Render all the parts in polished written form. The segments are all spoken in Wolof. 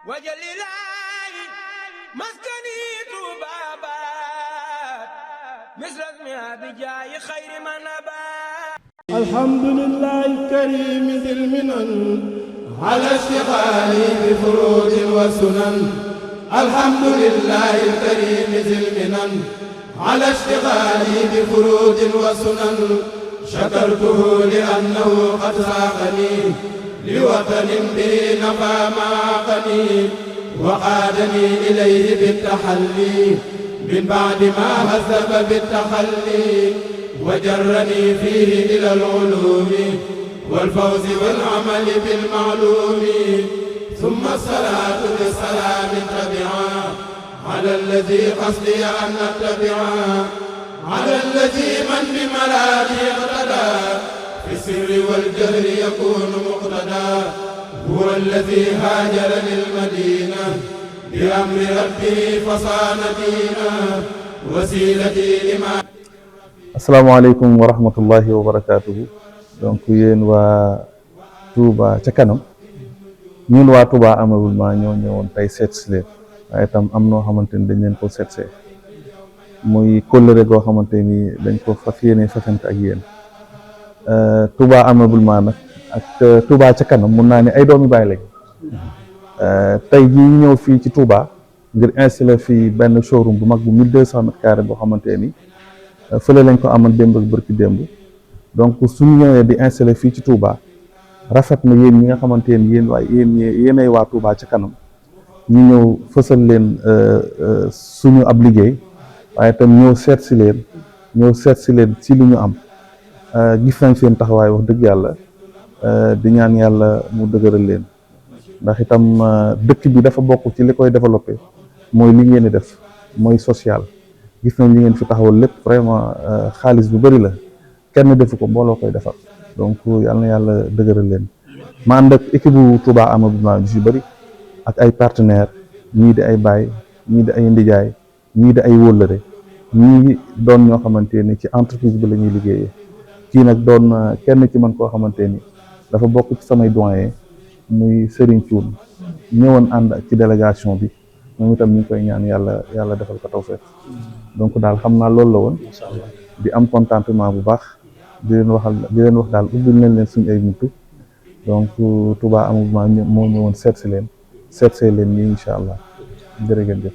wajalilaayi maskani tuubaabaat misrasmi abijaayi xayri man abaat alhamdulillahi karim dil minan ala ishtighali bi furudin wa sunan alhamdulillahi karim dil minan ala ishtighali bi furudin wa sunan shakartuhu li annahu qad saaqani لوطن به نفى ما عقني وقادني إليه بالتحلي من بعد ما هذب بالتخلي وجرني فيه إلى العلوم والفوز والعمل بالمعلوم ثم الصلاة بالسلام تبعا على الذي قصدي أن أتبعا على الذي من بمرادي اقتدى في السر والجهر يكون مقتدى هو الذي هاجر للمدينة بأمر ربه فصان دينا وسيلتي لما. asalaamaaleykum wa rahmatullahi wa barakaatuhu. donc yéen waa Touba ca kanam ñun waa Touba Ameublement ñoo ñëwoon tey seet si leen waaye itam am noo xamante ni dañ leen ko seetsee muy kóllëre goo xamante ni dañ ko fas yéene fasante ak yéen. Touba Ameublement nag ak Touba ca kanam mun naa ne ay doomi baay lañ tey jii ñëw fii ci Touba ngir installer fii benn showroom bu mag bu 1200 mètres carrés boo xamante ni fële lañ ko amal démb ak bërki démb donc suñu ñëwee di installer fii ci Touba rafet na yéen ñi nga xamante ni yéenay waa Touba ca kanam ñu ñëw fësal leen suñu ab liggéey waaye itam ñëw seet si leen ci li ñu am. gis nañ seen taxawaay wax dëgg yàlla di ñaan yàlla mu dëgëral leen ndax itam dëkk bi dafa bokk ci li koy développé mooy li ngeen di def mooy social gis nañ li ngeen fi taxawal lépp vraiment xaalis bu bari la kenn defu ko mbooloo koy defar donc yal na yàlla dëgëral leen ma ànd ak équipe bu Touba Ameublement bi si bari ak ay partenaires ñii di ay baay ñii di ay ndijaay ñii di ay wóllëre ñii doon ñoo xamante ni ci entreprise bi la ñuy liggéeyee. kii nag doon kenn ci man koo xamante ni dafa bokk ci samay doyen muy Serigne Thioune ñëwoon ànd ak ci délégation bi moom itam ñu ngi koy ñaan yàlla defal ko tawfeex donc daal xam naa loolu la woon di am contentement bu baax di leen wax daal ubbil nañ leen suñu ay buntu donc Touba Ameublement moo ñëwoon seetsee leen nii incha allah jërë ngeen jëf.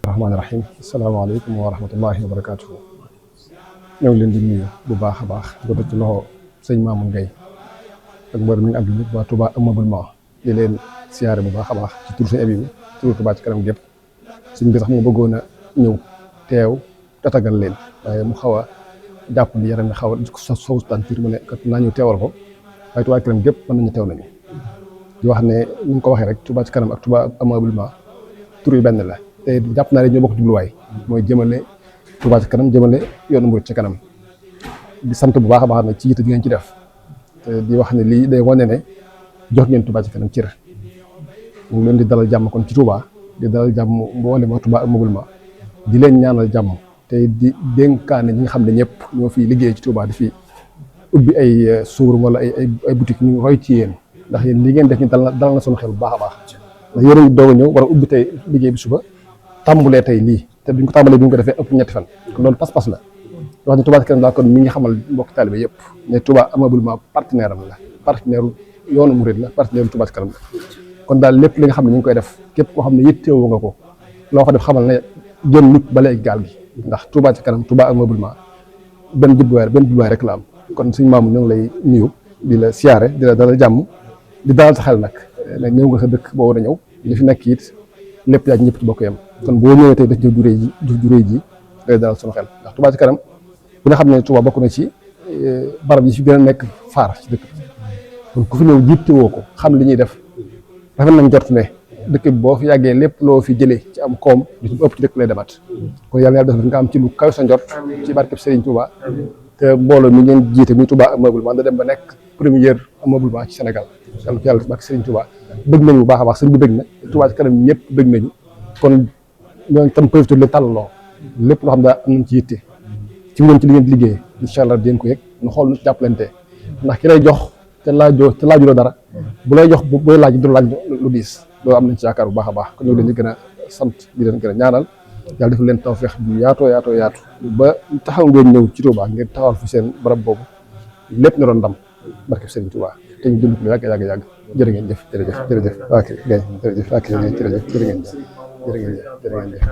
rahmaani rahim asalaamaaleykum wa rahmatullahi wa barakaatuhu. ñoo ngi leen di nuyu bu baax a baax di ko ci loxo sëñ Mamoun Gueye ak mboolem mi ngi ànd ñëpp waa Touba Ameublement di leen siyaare bu baax a baax ci turu sëñ abi bi turu Touba ci kanam gépp suñ bi sax mu bëggoon a ñëw teew tatagal leen waaye mu xaw a jàpp ni yaram mi xaw a sowutaan tuuti mu ne kat naa ñëw teewal ko waaye Touba ci kanam gépp mën nañu teew nañu di wax ne ni ñu ko waxee rek Touba ci kanam ak Touba Ameublement tur yi benn la te jàpp naa ne ñoo bokk jubluwaay mooy jëmale Touba ci kanam jëmale yoonu murid ci kanam di sant bu baax a baax nag ci yitte gi ngeen ci def te di wax ne lii day wane ne jox ngeen Touba ci kanam cër ñu ngi leen di dalal jàmm kon ci Touba di dalal jàmm mboolem waa Touba Ameublement di leen ñaanal jàmm te di dénkaane ñi nga xam ne ñëpp ñoo fi liggéey ci Touba di fi ubbi ay suur wala ay boutique ñu roy ci yéen ndax yéen li ngeen def ñu dalal na sunu xel bu baax a baax ndax yéen a ngi doog a ñëw war a ubbi tey liggéey bi suba tàmbulee tey lii te biñ ko tàmbalee bi ñu ko defee ëpp ñetti fan kon loolu pas-pas la wax ne Touba ci kanam daal kon mi ngi xamal mbokk taalibe yëpp ne Touba Ameublement partenaire am la partenaire yoonu murid la partenaire Touba ci kanam la kon daal lépp li nga xam ne ñu ngi koy def képp koo xam ne yittewoo nga ko loo fa def xamal ne jën nit ba léegi gaal gi ndax Touba ci kanam Touba Ameublement benn jubluwaay rek la am kon suñu maamu ñoo ngi lay nuyu di la siyaare di la dalal jàmm di dalal sa xel nag ñëw nga sa dëkk boo war a ñëw li fi nekk it lépp yaa ñëpp ci bokk yam kon boo ñëwee tey def jëf ju rëy ji day dalal sunu xel ndax Touba ci kanam bu nga xam ne Touba bokk na ci barab yi fi gën a nekk faar ci dëkk bi kon ku fi ñëw jiitewoo ko xam li ñuy def rafet nañ jort ne dëkk bi boo fi yàggee lépp loo fi jëlee ci am koom di ci ëpp ci dëkk lay demaat kon yàlla def nga am ci lu kaw sa njort ci barkeb Serigne Touba te mbooloo mi ngeen jiite muy Touba Ameublement da dem ba nekk premier ameublement ci Sénégal yàlla ci yàlla barke Serigne Touba bëgg nañu bu baax a baax sëñ bi bëgg na Touba ci kanam ñëpp bëgg nañu kon ñoo tam profité le tàllaloo lépp loo xam daa am nañ ci yitte ci ngeen ci li ngeen di liggéey incha allah dinañ ko yëg ñu xool nu jàppalante ndax ki lay jox te laajuloo dara bu lay jox booy laaj du laaj lu diis loolu am nañ ci yaakaar bu baax a baax kon ñu leen di gën a sant di leen gën a ñaanal yàlla def leen tawfeex bu yaatu ba taxaw ngeen ñëw ci Touba ngeen taxawal fi seen barab boobu lépp na doon ndam barke Serigne Touba te ñu dund ko yàgg jërë ngeen jëf jërëjëf ok gay jërëjëf ok jërëjëf jërë ngeen jëf